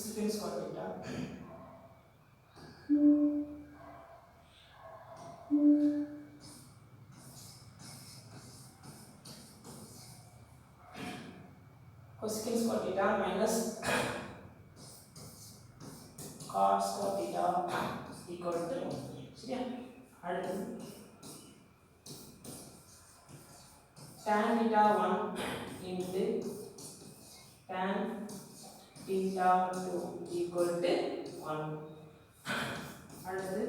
secant square theta cosecant square theta minus cot square theta equal to 1 சரியா அடுத்து tan theta 1 into tan theta 2 equal to 1 அடுத்து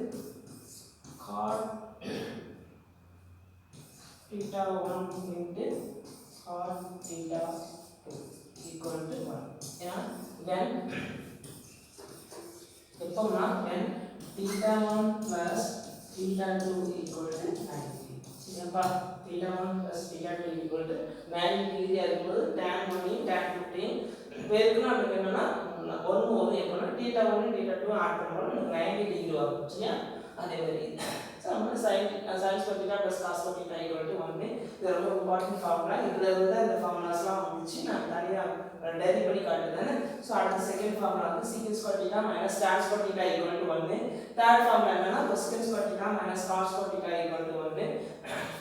cot theta 1 into cot theta 2 equal to 1 ஏன்னா when எப்போனா when theta 1 plus theta 2 equal to 90 சரியாப்பா theta 1 plus theta 2 equal to 90 degree இருக்கும்போது tan 1 tan 15 பேருக்குனா நமக்கு என்னன்னா ஒன்று ஒரு எப்போனா theta 1 theta 2 ஆட் பண்ணும்போது நமக்கு 90 டிகிரி வரும் சரியா அதே மாதிரி ஸோ நம்ம sin square theta plus cos square theta equal to 1 இது ரொம்ப இம்பார்ட்டன்ட் ஃபார்முலா இதுல இருந்து அந்த ஃபார்முலாஸ்லாம் வந்துச்சு நான் தனியாக டெரிவ் பண்ணி காட்டுறேன் ஸோ அடுத்த செகண்ட் ஃபார்முலா வந்து secant square theta minus tan square theta equal to 1 third formula என்னன்னா cosecant square theta minus cos square theta equal to 1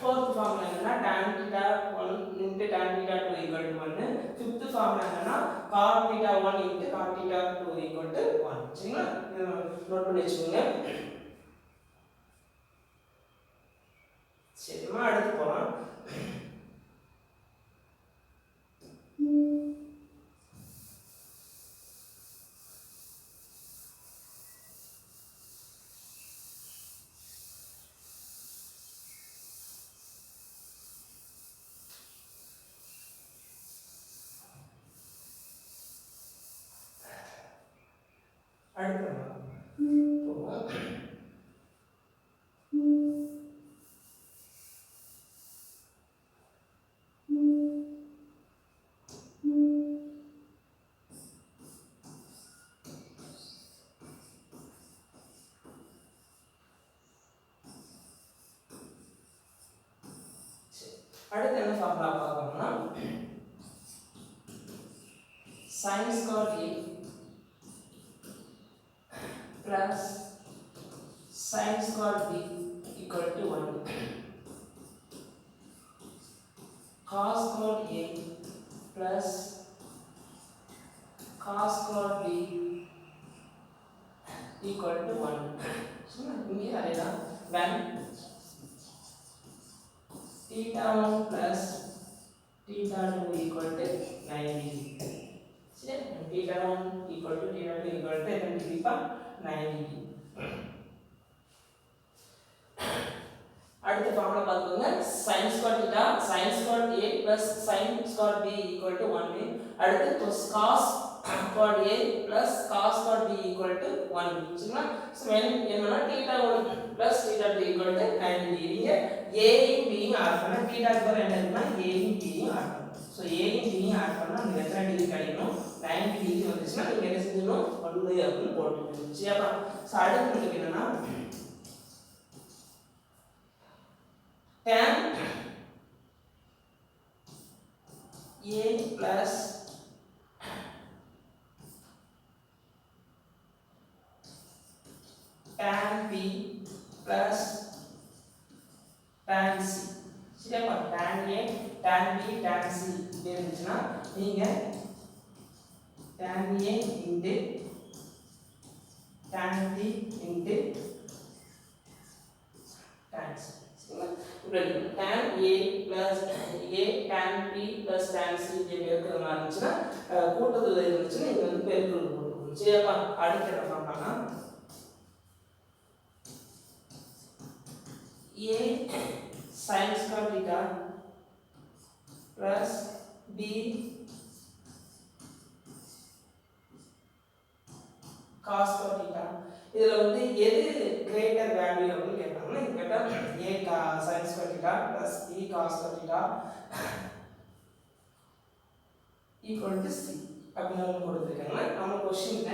fourth formula என்னன்னா tan theta 1 into tan theta 2 equal to 1 fifth formula என்னன்னா cot theta 1 into cot theta 2 equal to 1 சரிங்களா note பண்ணி வச்சுக்கோங்க சரிமா அடுத்து போலாம் அடுத்து என்ன ஃபார்முலா பார்க்கணும்னா sin square a plus sin square b equal to 1 cos square a plus cos square b equal to 1 so இங்கே அதேதான் when theta 1 plus theta 2 equal to 90 சரியா theta 1 equal to theta 2 equal to என்ன degree பா 90 அடுத்த formula பாத்துக்கோங்க sin square theta sin square a plus sin square b equal to 1 அடுத்து cos square a plus cos square b equal to 1 சரிங்களா so when என்னன்னா theta 1 plus theta 2 equal to 90 degree a யும் b யும் add பண்ணா theta க்கு பதிலா என்ன இருக்குன்னா a யும் b யும் ஆட் பண்ணணும் சோ a யும் b யும் ஆட் பண்ணா நமக்கு எத்தனை டிகிரி கிடைக்கும் 90 டிகிரி வந்துச்சுன்னா நீங்க என்ன செஞ்சணும் 1 அப்படின்னு போட்டுக்கணும் சரியாப்பா சோ அடுத்து நமக்கு என்னன்னா tan a plus tan b plus tan c சரியாப்பா tan a tan b tan c இப்படி இருந்துச்சுன்னா நீங்க tan a into tan b into tan c tan a plus a tan b plus tan c இப்படி இருக்கிற மாதிரி இருந்துச்சுன்னா கூட்டத்துல இருந்துச்சுன்னா இங்க வந்து பெருக்கல் போட்டுக்கணும் சரியாப்பா அடுத்து என்ன பண்ணலாம்னா a sin square theta plus b cos square theta இதுல வந்து எது கிரேட்டர் வேல்யூ அப்படின்னு கேட்டாங்கன்னா இது கேட்டா a sin square theta plus b cos square theta equal to c அப்படின்னு கொடுத்திருக்காங்க நம்ம क्वेश्चनல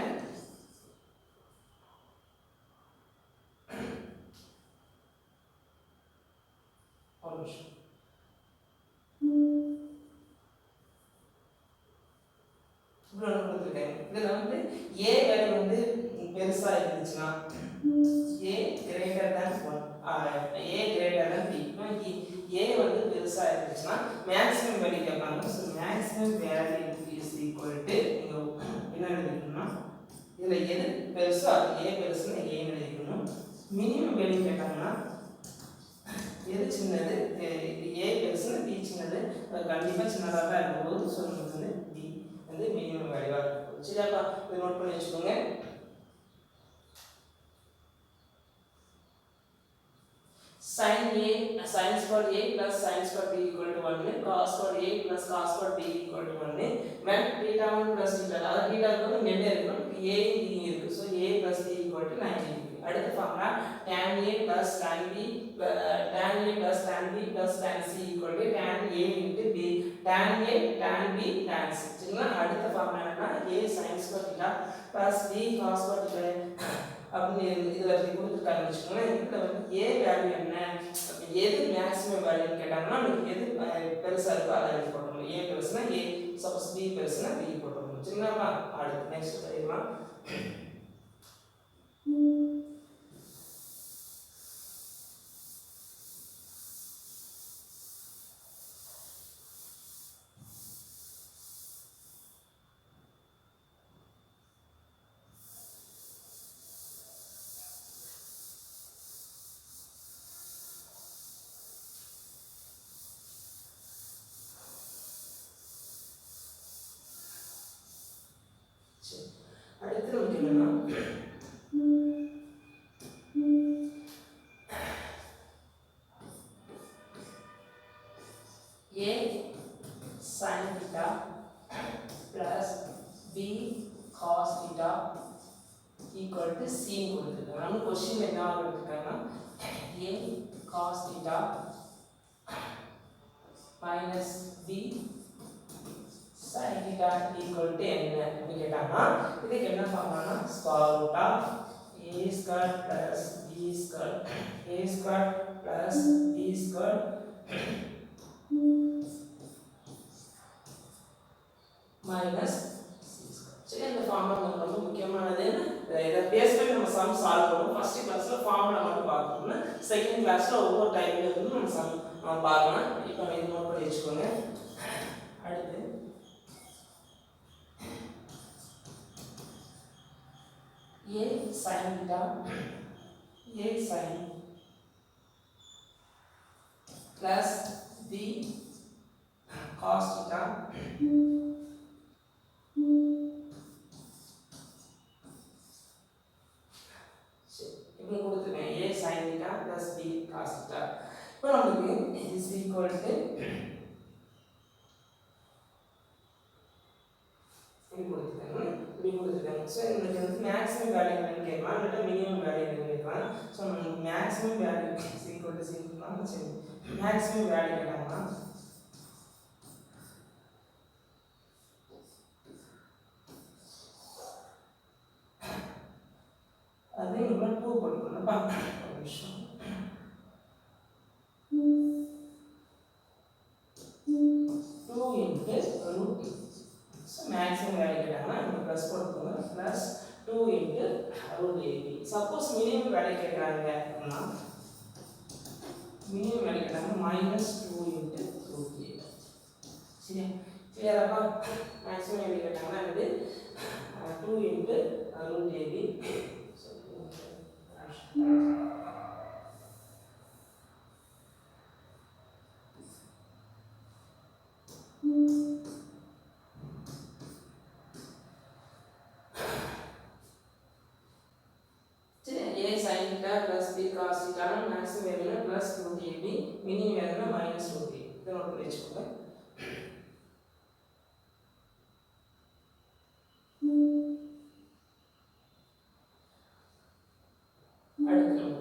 இப்படி ஒன்று கொடுத்துருக்காங்க. இதில் வந்து ஏ வேல்யூ வந்து பெருசாக இருந்துச்சுன்னா A greater than 1 A greater than B. A வந்து பெருசாக இருந்துச்சுன்னா மேக்ஸிமம் வேல்யூ கேட்பாங்க. So maximum value is equal to நீங்கள் என்ன எழுதிக்கணும்னா இதில் எது பெருசோ அது ஏ பெருசுன்னு ஏன்னு எழுதிக்கணும். மினிமம் வேல்யூ கேட்டாங்கன்னா எது சின்னது ஏ பெருசுன்னு பி சின்னது, அது கண்டிப்பாக சின்னதாக தான் இருக்கும்போது ஸோ நமக்கு வந்து பி வந்து மினிமம் வேல்யூவாக இருக்கும். சரியாப்பா, இதை நோட் பண்ணி வச்சுக்கோங்க. sin A sin square A plus sin square B equal to 1 cos square A plus cos square B equal to 1 when theta 1 plus theta அதாவது theta வந்து இங்கே இருக்கும் A இங்கே இருக்கு so A plus B equal to 90 degree. அடுத்த formula tan A plus tan B tan A plus tan B plus tan C equal to tan A into B tan A tan B tan C. சரிங்களா, அடுத்த formula என்னன்னா A sin square theta plus B cos square theta அப்படின்னு இதில் கொடுத்துருக்காங்க வச்சுக்கோங்களேன். இதில் வந்து A value என்ன, எது மேக்ஸிமம் வேல்யூன்னு கேட்டாங்கன்னா நமக்கு எது பெருசாக இருக்கோ அதை எழுதி போட்டுருணும். ஏ பெருசுனா ஏ, சப்போஸ் பி பெருசுனா பி போட்டுருணும். சரிங்களாப்பா, அடுத்து நெக்ஸ்ட் பண்ணிடலாம். அடுத்து நமக்கு என்னன்னா A sin theta plus B cos theta equal to C கொடுத்துருக்காங்க. நம்ம கொஸ்டின் என்ன கொடுத்துருக்காங்கன்னா A cos theta minus B sin theta equal to என்ன அப்படி கேட்டாங்கன்னா இதுக்கு என்ன ஃபார்முலானா square root of a square plus b square a square plus b square minus c square. சரி, இந்த ஃபார்முலா ரொம்ப முக்கியமானது. இதை பேஸ் பண்ணி நம்ம சம் சால்வ் பண்ணுவோம். ஃபர்ஸ்ட் கிளாஸ்ல ஃபார்முலா மட்டும் பார்க்கணும்னா செகண்ட் கிளாஸ்ல ஒவ்வொரு டைப்ல இருந்து நம்ம சம் பார்க்கலாம். இப்போ இது நோட் பண்ணி வச்சுக்கோங்க. அடுத்து A sin theta A sin plus B cos theta இப்போ கொடுத்துருக்கேன் A sin theta plus B cos theta. இப்போ நமக்கு is equal to So maximum value என்னன்னு கேட்கலாம், இல்ல மினிமம் வேல்யூ என்னன்னு கேட்கலாம். So maximum value equal to சிம்பிளாக சரி மேக்ஸிமம் வேல்யூ கேட்டாங்கன்னா அது நம்ம 2 போட்டுக்கணும்ப்பா. ஒரு நிமிஷம் 2 into root. So maximum value கேட்டாங்கன்னா நம்ம ப்ளஸ் போட்டுக்கோங்க plus 2 into root AB. Suppose minimum value கேட்குறாங்க அப்படின்னா மினிமம் வேல்யூ கேட்டாங்க மைனஸ் 2 into root AB. சரியா, கிளியராப்பா? மேக்ஸிமம் வேல்யூ கேட்டாங்கன்னா இது 2 into root AB. plus b cos theta maximum value plus root ab minimum value minus root a. இதை note பண்ணி வச்சுக்கோங்க. அடுத்து நம்ம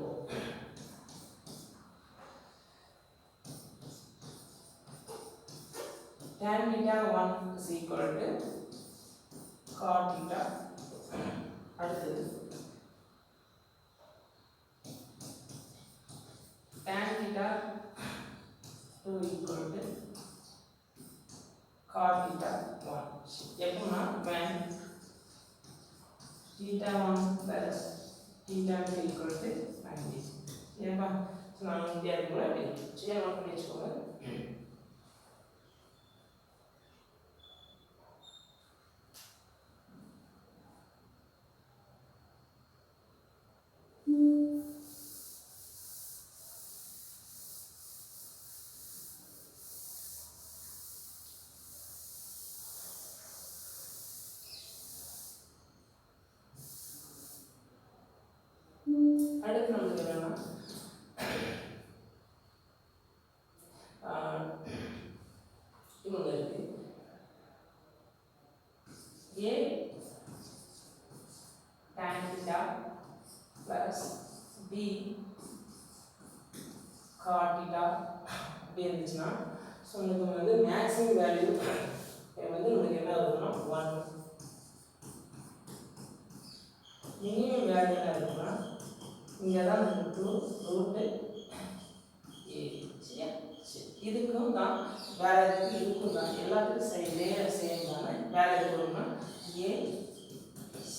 tan theta 1 is equal to cot theta. அடுத்து tan theta 2 equal to cot theta 1. எப்போனா when theta 1 plus theta 2 equal to 90. சரிப்பா? So நான் இங்கே இருக்கும்போது அப்படி சரியா நோட் பண்ணி வச்சுக்கோங்க. அடுத்து நமக்கு என்னன்னா இன்னொன்று இருக்கு. A tan theta plus B cot theta அப்படி இருந்துச்சுன்னா ஸோ உங்களுக்கு வந்து மேக்ஸிமம் வேல்யூ வந்து உங்களுக்கு என்ன வரும்னா 1. மினிமம் வேல்யூ என்ன இருக்குன்னா இங்கே தான் இருக்கும் 2 A. சரியா? சரி, இதுக்கும் தான் வேற எதுக்கு இதுக்கும் தான் எல்லாத்துக்கும் சேம் தானே. வேற எது வரும்னா A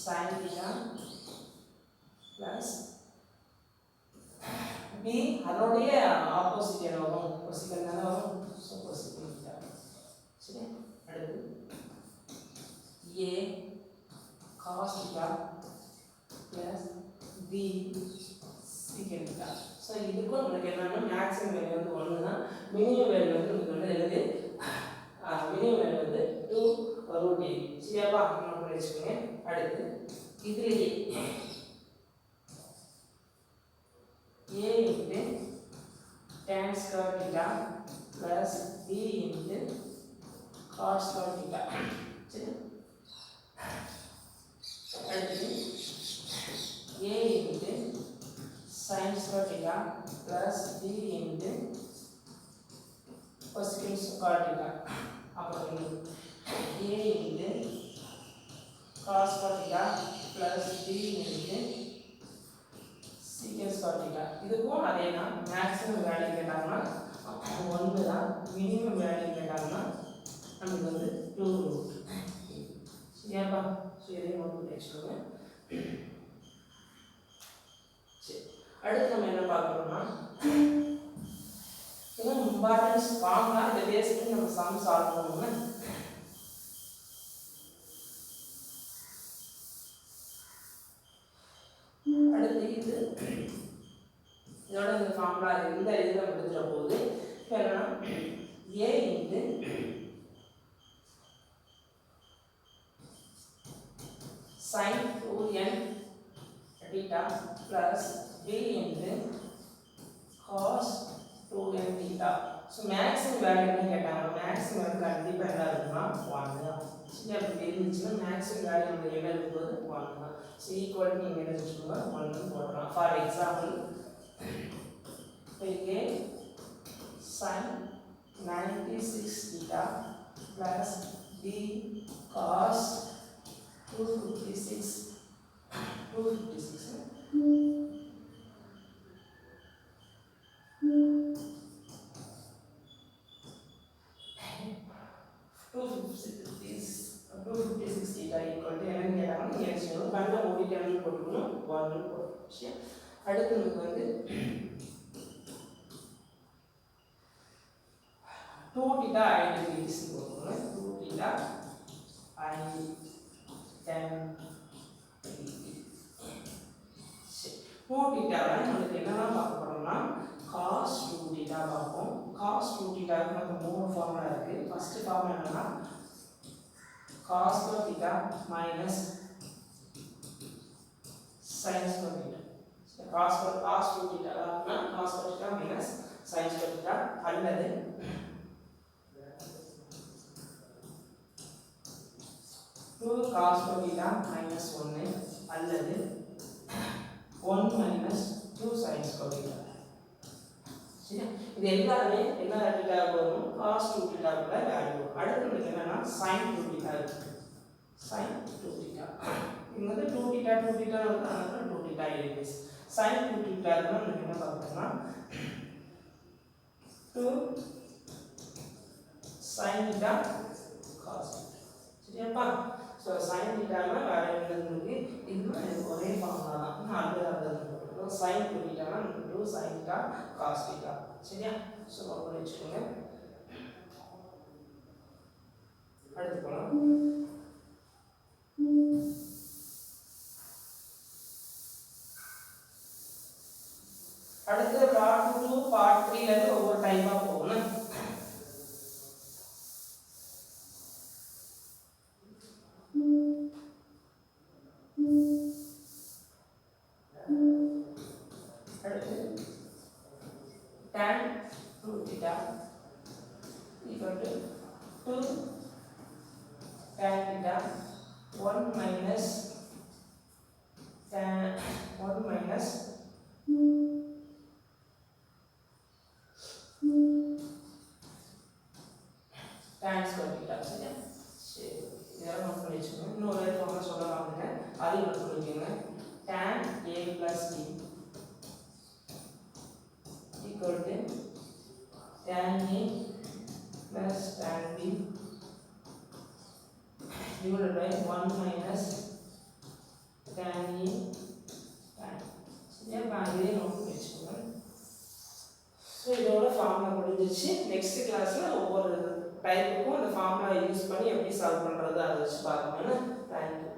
sin theta plus B அதோடைய ஆப்போசிட் என்ன வரும்? கொசிகன் தானே வரும். So கொசிகன் theta. சரியா? அடுத்து A cos theta plus B secant theta. So இதுக்கும் உங்களுக்கு என்னன்னா மேக்ஸிமம் வேல்யூ வந்து 1 தான். மினிமம் வேல்யூ வந்து உங்களுக்கு வந்து எழுது மினிமம் வேல்யூ வந்து 2√A. சரியாப்பா? நோட் பண்ணி வச்சுக்கோங்க. அடுத்து இதுலேயே A into tan square theta plus B into cos square theta. சரி, அடுத்து A into sin square theta plus B into cosecant square theta. அப்புறம் A into cos square theta plus B into secant square theta. இதுக்கும் அதே தான். Maximum value கேட்டாங்கன்னா 1 தான். Minimum value கேட்டாங்கன்னா நமக்கு வந்து 2√. சரியாப்பா? ஸோ இதையும் நோட் பண்ணி வச்சுக்கோங்க. சரி, அடுத்து நம்ம என்ன பார்க்கணும்னா இன்னும் இம்பார்ட்டன்ஸ் ஃபார்முலா இதை பேஸ் பண்ணி நம்ம சம் சால்வ் பண்ணணும்னா அடுத்து இது இதோட இந்த ஃபார்முலா இந்த இதில் முடிஞ்சிட போகுது. இப்போ என்னன்னா A into sin 2n theta plus B into cos 2n theta. So maximum value என்ன கேட்டாங்க? மேக்ஸிமம் வேல்யூ கண்டிப்பாக என்ன இருக்குன்னா 1 தான். சரி, அப்படி இருந்துச்சுன்னா மேக்ஸிமம் வேல்யூ நம்ம என்ன இருக்கும்போது 1 தான். ஸோ ஈக்குவல் நீங்கள் என்ன வச்சுக்கோங்க 1 போடலாம். ஃபார் எக்ஸாம்பிள் இங்கே sin 96 theta plus B cos 256 256 theta equal to என்னன்னு கேட்டாங்கன்னா நீங்கள் வச்சுக்கணும். கண்ணை மூடிட்டு போட்டுக்கணும் 1 போட்டு. அடுத்து நமக்கு வந்து 2 theta identities போட்டுக்கணும். 2 theta I 10 2 theta நமக்கு என்னெல்லாம் பார்க்க போகிறோம்னா cos 2 theta பார்ப்போம். cos 2 theta நமக்கு 3 ஃபார்முலா இருக்குது. ஃபஸ்ட்டு ஃபார்முலா என்னன்னா cos square theta minus sin square theta. cos 2 theta அப்படின்னா cos square theta minus sin square theta அல்லது two cos square theta minus 1 அல்லது 1 minus 2 sin square theta. சரியா? இது எல்லாமே என்ன theta வரும்? cos 2 theta கூட வேல்யூ வரும். அடுத்து நமக்கு என்னன்னா sin 2 theta இருக்கு. sin 2 theta இங்க வந்து 2 theta வந்து அதனால 2 theta is sin 2 theta னா நமக்கு என்ன பார்த்தோம்னா 2 sin theta cos theta. சரியாப்பா? ஸோ சைன் தீட்டானா வேற என்ன இருக்கு இதுவும் எனக்கு ஒரே ஃபார்முலா தான் நான் அது சைன் தீட்டானா two sine theta cos theta சரியா ஸோ நோட் பண்ணி வச்சுக்கோங்க அடுத்து போகலாம் அடுத்து பார்ட் 2 பார்ட் 3 ல இருந்து ஒவ்வொரு டைப்பா போகணும் அடுத்து tan 2 theta equal to 2 tan theta 1 minus tan 1 minus tan square theta சரியா சரி இதெல்லாம் நோட் பண்ணி வச்சுக்கோங்க இன்னொரு ஃபார்முலா சொல்ல வாங்க அதையும் நோட் பண்ணிக்கோங்க tan a plus b equal to tan a plus tan b divided by 1 minus tan a tan சரியா பாருங்க நோட் பண்ணி வச்சுக்கோங்க ஸோ இதோட ஃபார்முலா முடிஞ்சிச்சு நெக்ஸ்ட் கிளாஸில் ஒவ்வொரு டைப்புக்கும் அந்த ஃபார்முலா யூஸ் பண்ணி எப்படி சால்வ் பண்ணுறது அதை வச்சு பார்க்கணும் தேங்க்யூ